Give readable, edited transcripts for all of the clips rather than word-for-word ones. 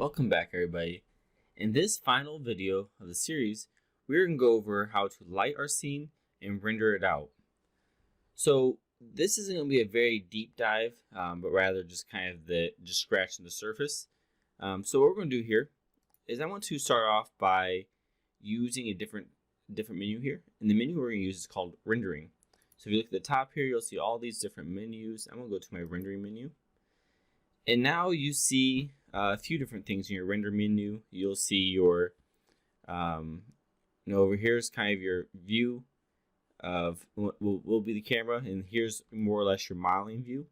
Welcome back, everybody. In this final video of the series, we're going to go over how to light our scene and render it out. So this isn't going to be a very deep dive, but rather just kind of just scratching the surface. So what we're going to do here is I want to start off by using a different menu here. And the menu we're going to use is called rendering. So if you look at the top here, you'll see all these different menus. I'm going to go to my rendering menu. And now you see a few different things in your render menu. You'll see your, over here is kind of your view of what will be the camera, and here's more or less your modeling view.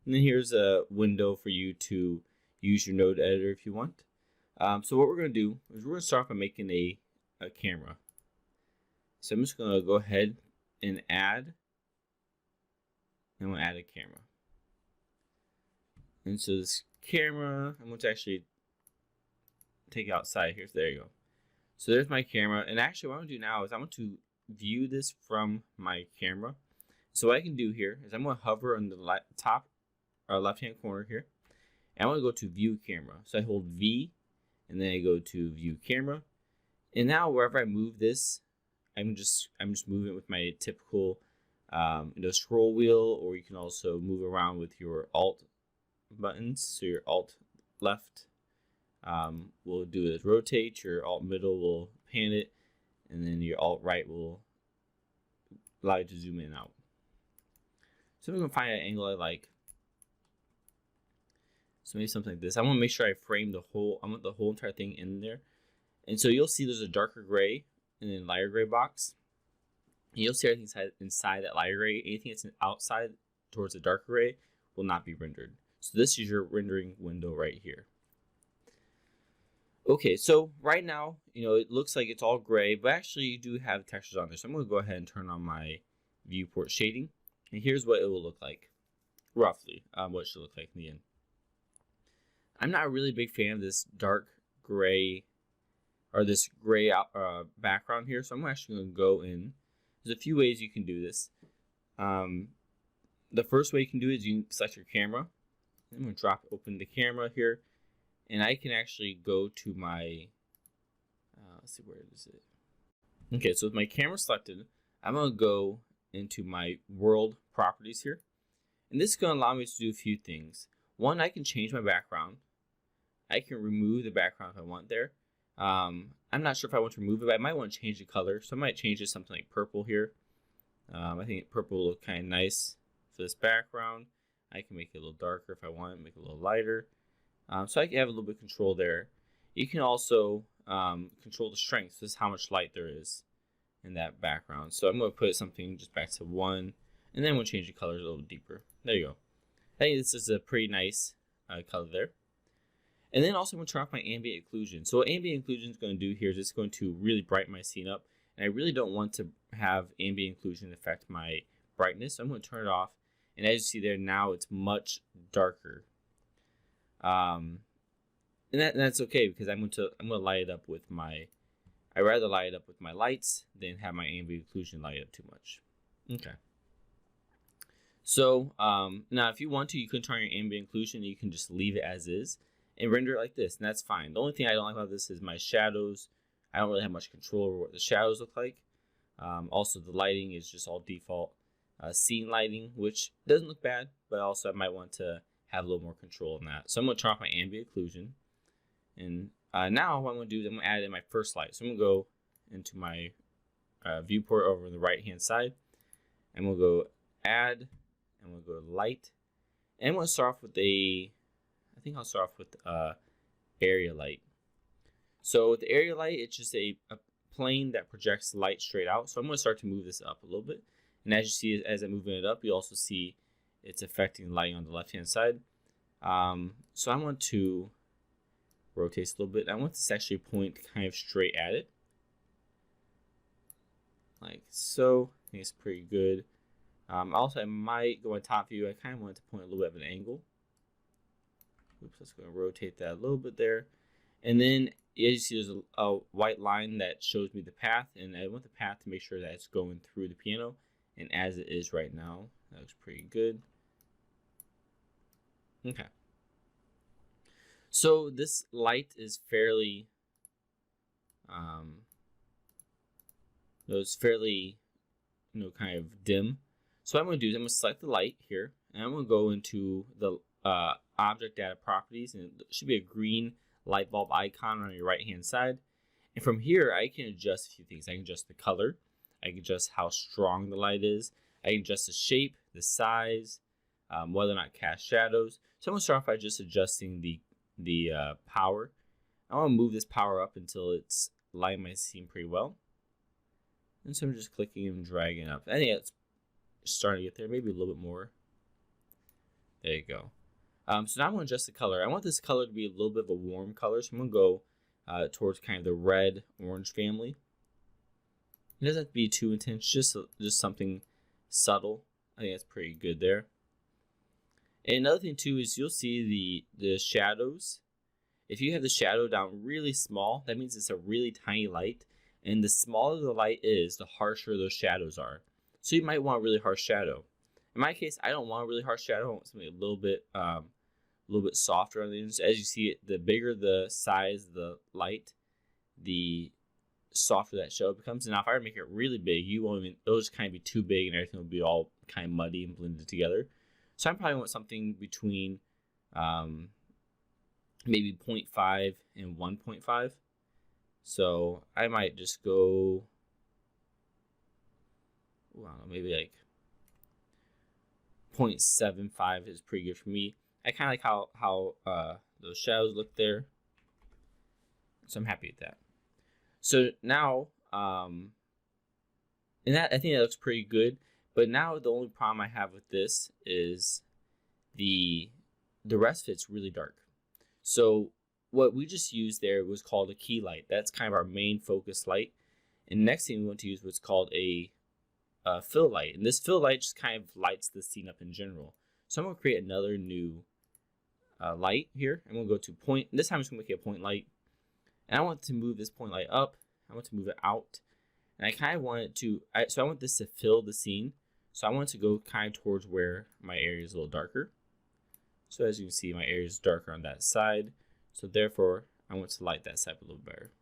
And then here's a window for you to use your node editor if you want. So what we're going to do is we're going to start by making a camera. So I'm just going to go ahead and add, and we'll add a camera. And so this camera, I'm going to actually take it outside here. So there you go. So there's my camera. And actually what I'm going to do now is I want to view this from my camera. So what I can do here is I'm going to hover on the top or left-hand corner here. And I want to go to view camera. So I hold V and then I go to view camera. And now wherever I move this, I'm just moving it with my typical scroll wheel, or you can also move around with your Alt buttons. So your Alt left will do is rotate, your Alt middle will pan it, and then your Alt right will allow you to zoom in and out. So I'm going to find an angle I like. So maybe something like this. I want to make sure I frame I want the whole entire thing in there. And so you'll see there's a darker gray and then lighter gray box. And you'll see everything inside that lighter gray. Anything that's outside towards the darker gray will not be rendered. So this is your rendering window right here. Okay, so right now, it looks like it's all gray, but actually you do have textures on there. So I'm going to go ahead and turn on my viewport shading. And here's what it will look like, roughly, what it should look like in the end. I'm not a really big fan of this dark gray, or this gray background here. So I'm actually going to go in. There's a few ways you can do this. The first way you can do it is you can select your camera. I'm going to open the camera here, and I can actually go to my, let's see, where is it? Okay, so with my camera selected, I'm going to go into my world properties here. And this is going to allow me to do a few things. One, I can change my background. I can remove the background if I want there. I'm not sure if I want to remove it, but I might want to change the color. So I might change it to something like purple here. I think purple will look kind of nice for this background. I can make it a little darker if I want, make it a little lighter. So I can have a little bit of control there. You can also control the strength. So this is how much light there is in that background. So I'm going to put something just back to 1, and then we'll change the colors a little deeper. There you go. I think this is a pretty nice color there. And then also I'm going to turn off my ambient occlusion. So what ambient occlusion is going to do here is it's going to really brighten my scene up. And I really don't want to have ambient occlusion affect my brightness. So I'm going to turn it off. And as you see there, now it's much darker. And that's okay, because I'm going to light it up with my, I'd rather light it up with my lights than have my ambient occlusion light up too much. Okay. So now if you want to, you can turn on your ambient occlusion and you can just leave it as is and render it like this, and that's fine. The only thing I don't like about this is my shadows. I don't really have much control over what the shadows look like. Also, the lighting is just all default scene lighting, which doesn't look bad, but also I might want to have a little more control on that. So I'm going to turn off my ambient occlusion. And now what I'm going to do is I'm going to add in my first light. So I'm going to go into my viewport over on the right hand side. And we'll go add, and we'll go light. And we'll start off with I think I'll start off with area light. So with the area light, it's just a plane that projects light straight out. So I'm going to start to move this up a little bit. And as you see, as I'm moving it up, you also see it's affecting the lighting on the left-hand side. So I want to rotate this a little bit. I want this to actually point kind of straight at it. Like so. I think it's pretty good. Also, I might go on top view. I kind of want it to point a little bit of an angle. Oops, let's go and rotate that a little bit there. And then as you see, there's a white line that shows me the path, and I want the path to make sure that it's going through the piano. And as it is right now, that looks pretty good. Okay. So this light is fairly, it's fairly, kind of dim. So what I'm going to do is I'm going to select the light here, and I'm going to go into the object data properties, and it should be a green light bulb icon on your right hand side. And from here, I can adjust a few things. I can adjust the color. I can adjust how strong the light is. I can adjust the shape, the size, whether or not cast shadows. So I'm going to start off by just adjusting the power. I want to move this power up until it's lighting my scene pretty well. And so I'm just clicking and dragging up. I think it's starting to get there, maybe a little bit more. There you go. So now I'm going to adjust the color. I want this color to be a little bit of a warm color, so I'm going to go towards kind of the red-orange family. It doesn't have to be too intense, just something subtle. I think that's pretty good there. And another thing too is you'll see the shadows. If you have the shadow down really small, that means it's a really tiny light. And the smaller the light is, the harsher those shadows are. So you might want a really harsh shadow. In my case, I don't want a really harsh shadow. I want something a little bit softer on the ends. As you see, the bigger the size of the light, the softer that shadow becomes. And now if I were to make it really big, it'll just kind of be too big and everything will be all kind of muddy and blended together. So I probably want something between maybe 0.5 and 1.5. So I might just go, maybe like 0.75 is pretty good for me. I kind of like how those shadows look there. So I'm happy with that. So now, and I think that looks pretty good. But now the only problem I have with this is the rest of it's really dark. So what we just used there was called a key light. That's kind of our main focus light. And next thing we want to use what's called a fill light. And this fill light just kind of lights the scene up in general. So I'm going to create another new light here. I'm going to go to point. This time I'm just going to make it a point light. And I want to move this point light up. I want to move it out. And I kind of want it to, so I want this to fill the scene. So I want it to go kind of towards where my area is a little darker. So as you can see, my area is darker on that side. So therefore, I want to light that side a little better.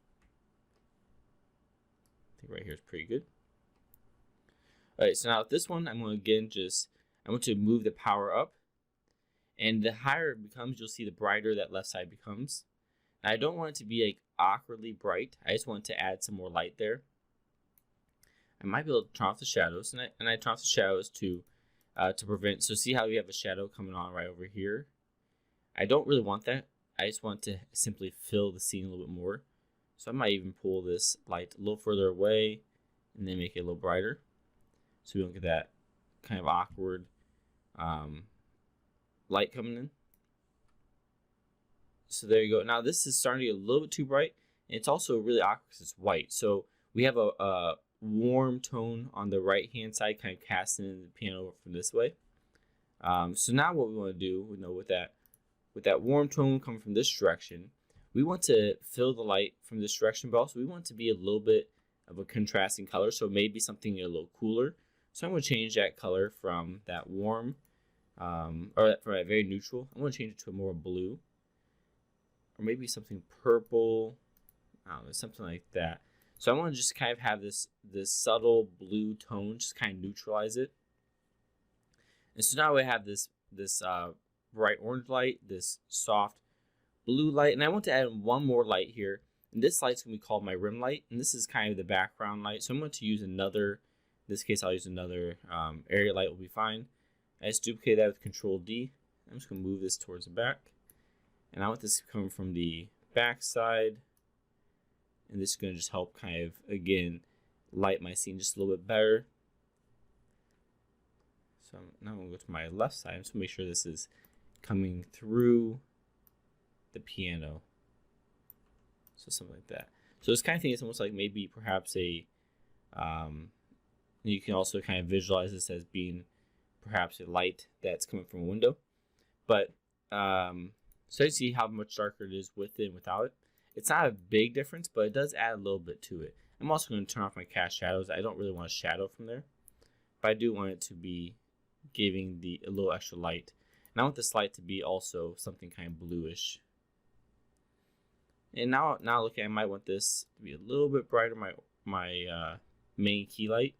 I think right here is pretty good. All right, so now with this one, I'm going to again I want to move the power up. And the higher it becomes, you'll see the brighter that left side becomes. Now, I don't want it to be like awkwardly bright. I just want to add some more light there. I might be able to turn off the shadows, and I turn off the shadows to prevent. So see how we have a shadow coming on right over here? I don't really want that. I just want to simply fill the scene a little bit more. So I might even pull this light a little further away and then make it a little brighter. So we don't get that kind of awkward light coming in. So there you go. Now this is starting to get a little bit too bright. And it's also really awkward because it's white. So we have a warm tone on the right hand side, kind of casting in the piano from this way. So now what we want to do, with that warm tone coming from this direction, we want to fill the light from this direction, but also we want it to be a little bit of a contrasting color, so maybe something a little cooler. So I'm going to change that color from that warm, or from that very neutral. I'm going to change it to a more blue, or maybe something purple. I don't know, something like that. So I want to just kind of have this subtle blue tone, just kind of neutralize it. And so now we have this bright orange light, this soft blue light, and I want to add one more light here. And this light's going to be called my rim light, and this is kind of the background light. So I'm going to use another, in this case I'll use another area light will be fine. I just duplicate that with Control D. I'm just going to move this towards the back. And I want this to come from the back side. And this is going to just help kind of, again, light my scene just a little bit better. So now I'm going to go to my left side. So make sure this is coming through the piano. So something like that. So this kind of thing is almost like maybe perhaps you can also kind of visualize this as being perhaps a light that's coming from a window. But so you see how much darker it is with it and without it. It's not a big difference, but it does add a little bit to it. I'm also going to turn off my cast shadows. I don't really want a shadow from there, but I do want it to be giving a little extra light. And I want this light to be also something kind of bluish. And now looking, I might want this to be a little bit brighter. My main key light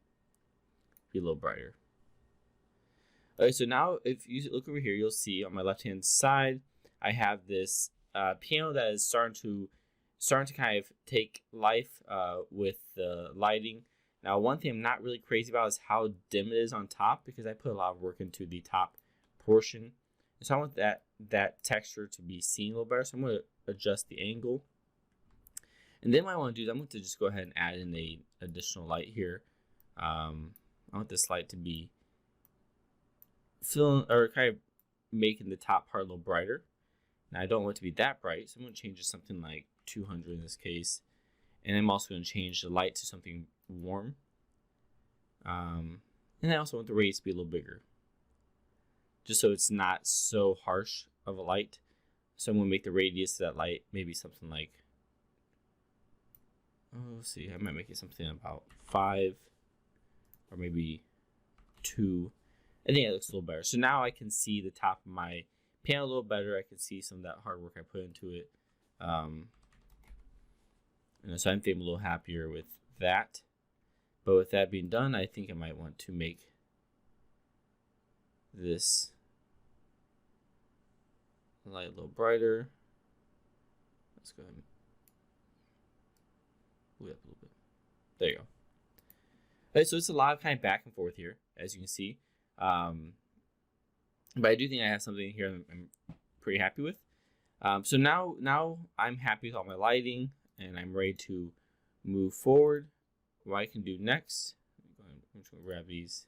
be a little brighter. Okay, so now if you look over here, you'll see on my left hand side, I have this piano that is starting to kind of take life with the lighting. Now, one thing I'm not really crazy about is how dim it is on top, because I put a lot of work into the top portion. So I want that texture to be seen a little better. So I'm going to adjust the angle. And then what I want to do is I'm going to just go ahead and add in a additional light here. I want this light to be filling or kind of making the top part a little brighter. Now I don't want it to be that bright, so I'm going to change it to something like 200 in this case. And I'm also going to change the light to something warm. And I also want the radius to be a little bigger, just so it's not so harsh of a light. So I'm going to make the radius of that light maybe something like, let's see, I might make it something about 5 or maybe 2. I think it looks a little better. So now I can see the top of my piano a little better. I can see some of that hard work I put into it. And so I'm feeling a little happier with that. But with that being done, I think I might want to make this light a little brighter. Let's go ahead and move it up a little bit. There you go. Okay, so it's a lot of kind of back and forth here, as you can see. But I do think I have something here I'm pretty happy with. So now I'm happy with all my lighting, and I'm ready to move forward. What I can do next, I'm just going to grab these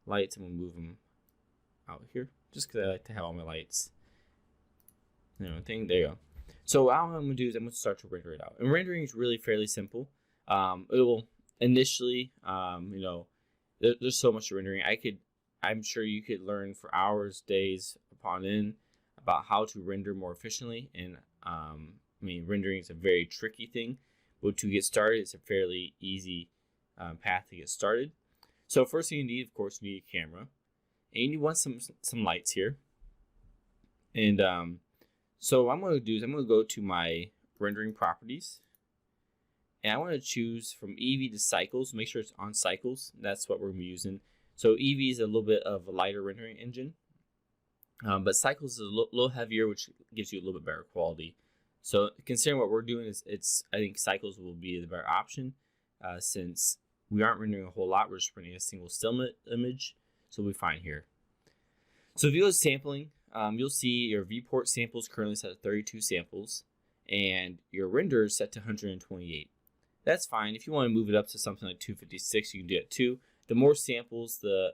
lights and we'll move them out here, just because I like to have all my lights. There you go. So all I'm going to do is I'm going to start to render it out. And rendering is really fairly simple. It will initially, there's so much rendering. I'm sure you could learn for hours, days upon end about how to render more efficiently. And rendering is a very tricky thing, but to get started, it's a fairly easy path to get started. So first thing you need, of course, you need a camera, and you want some lights here. And so what I'm going to do is I'm going to go to my rendering properties, and I want to choose from Eevee to Cycles. Make sure it's on Cycles. That's what we're going to be using. So Eevee is a little bit of a lighter rendering engine, but Cycles is a little heavier, which gives you a little bit better quality. So considering what we're doing, I think Cycles will be the better option, since we aren't rendering a whole lot. We're just rendering a single still image, so we'll be fine here. So if you go to sampling, you'll see your viewport samples currently set to 32 samples, and your render is set to 128. That's fine. If you want to move it up to something like 256, you can do it too. The more samples, the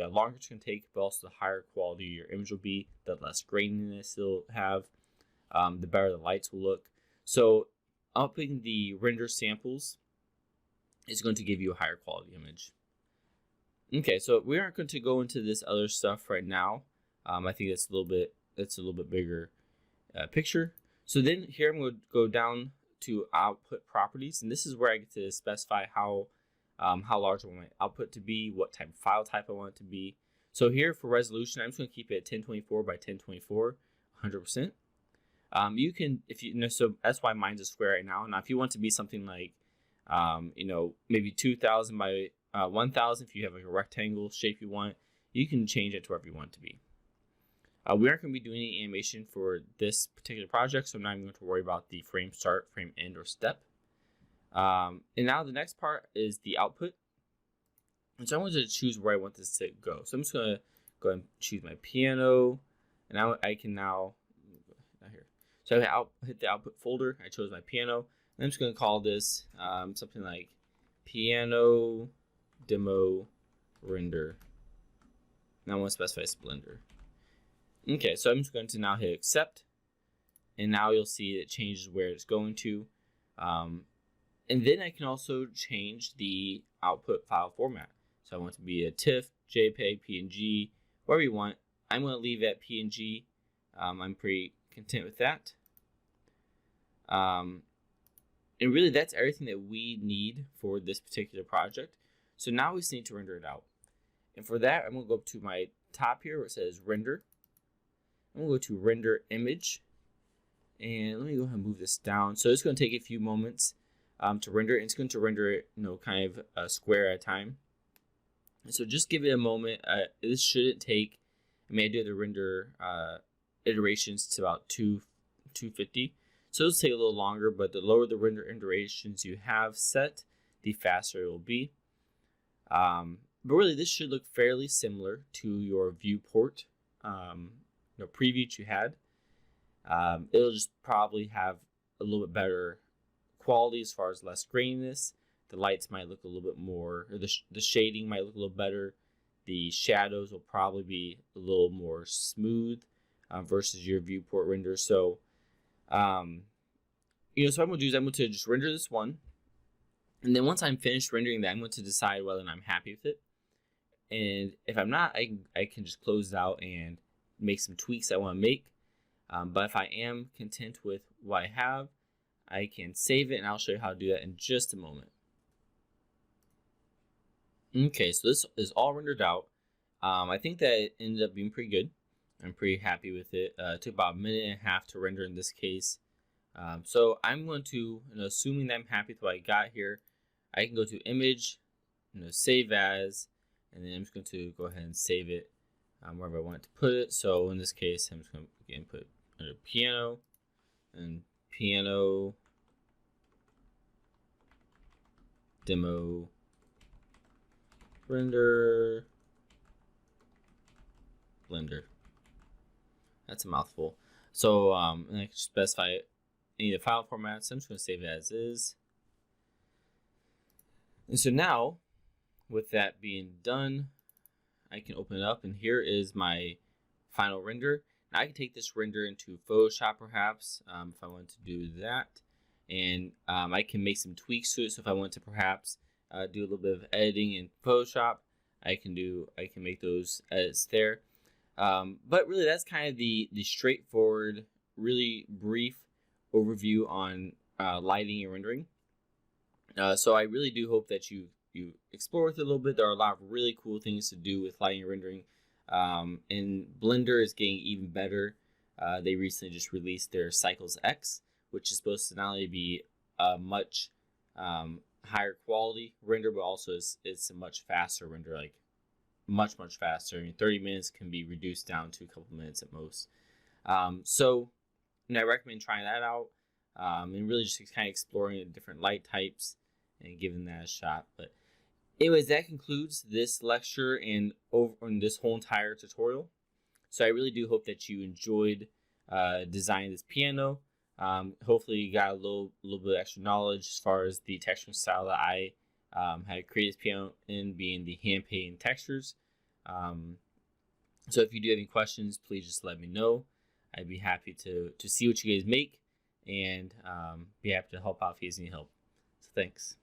longer it's going to take, but also the higher quality your image will be, the less graininess it'll have, the better the lights will look. So upping the render samples is going to give you a higher quality image. Okay, so we aren't going to go into this other stuff right now. I think that's a little bit bigger picture. So then here I'm going to go down to output properties, and this is where I get to specify how large I want my output to be, what type of file type I want it to be. So here for resolution, I'm just going to keep it at 1024 by 1024, 100%. You can, so that's why mine's a square right now. Now, if you want to be something like, maybe 2000 by 1000, if you have like a rectangle shape you want, you can change it to wherever you want it to be. We aren't going to be doing any animation for this particular project, so I'm not even going to worry about the frame start, frame end, or step. And now the next part is the output. And so I want to choose where I want this to go. So I'm just going to go ahead and choose my piano, and I can now, not here. So I hit the output folder. I chose my piano, and I'm just going to call this something like piano demo render. Now I want to specify Splendor. Okay, so I'm just going to now hit accept, and now you'll see it changes where it's going to. And then I can also change the output file format. So I want it to be a TIFF, JPEG, PNG, whatever you want. I'm going to leave it at PNG. I'm pretty content with that. And really, that's everything that we need for this particular project. So now we just need to render it out. And for that, I'm going to go up to my top here where it says render. I'm going to go to render image. And let me go ahead and move this down. So it's going to take a few moments to render it. It's going to render it, kind of a square at a time. So just give it a moment. This shouldn't take, I do have to render iterations to about 250. So it'll take a little longer, but the lower the render iterations you have set, the faster it will be. But really, this should look fairly similar to your viewport preview you had. It'll just probably have a little bit better quality as far as less graininess. The lights might look a little bit more, or the shading might look a little better. The shadows will probably be a little more smooth versus your viewport render. So, so what I'm going to do is I'm going to just render this one. And then once I'm finished rendering that, I'm going to decide whether I'm happy with it. And if I'm not, I can just close it out and make some tweaks I want to make. But if I am content with what I have, I can save it, and I'll show you how to do that in just a moment. Okay, so this is all rendered out. I think that it ended up being pretty good. I'm pretty happy with it. It took about a minute and a half to render in this case. So I'm going to, assuming that I'm happy with what I got here, I can go to Image, Save As, and then I'm just going to go ahead and save it wherever I want to put it. So in this case, I'm just going to again put under Piano, and Piano Demo Render Blender. That's a mouthful. So and I can specify any of the file formats. So I'm just going to save it as is. And so now, with that being done, I can open it up, and here is my final render. Now I can take this render into Photoshop perhaps if I want to do that, and I can make some tweaks to it. So if I want to perhaps do a little bit of editing in Photoshop, I can make those edits there. But really, that's kind of the straightforward, really brief overview on lighting and rendering. So I really do hope that you explore with it a little bit. There are a lot of really cool things to do with lighting and rendering. And Blender is getting even better. They recently just released their Cycles X, which is supposed to not only be a much higher quality render, but also it's a much faster render, like much faster. I mean, 30 minutes can be reduced down to a couple minutes at most. So I recommend trying that out, and really just kind of exploring the different light types and giving that a shot. But anyways, that concludes this lecture and this whole entire tutorial. So I really do hope that you enjoyed designing this piano. Hopefully you got a little bit of extra knowledge as far as the texturing style that I had created this piano in, being the hand painted textures. So if you do have any questions, please just let me know. I'd be happy to see what you guys make, and be happy to help out if you guys need help. So thanks.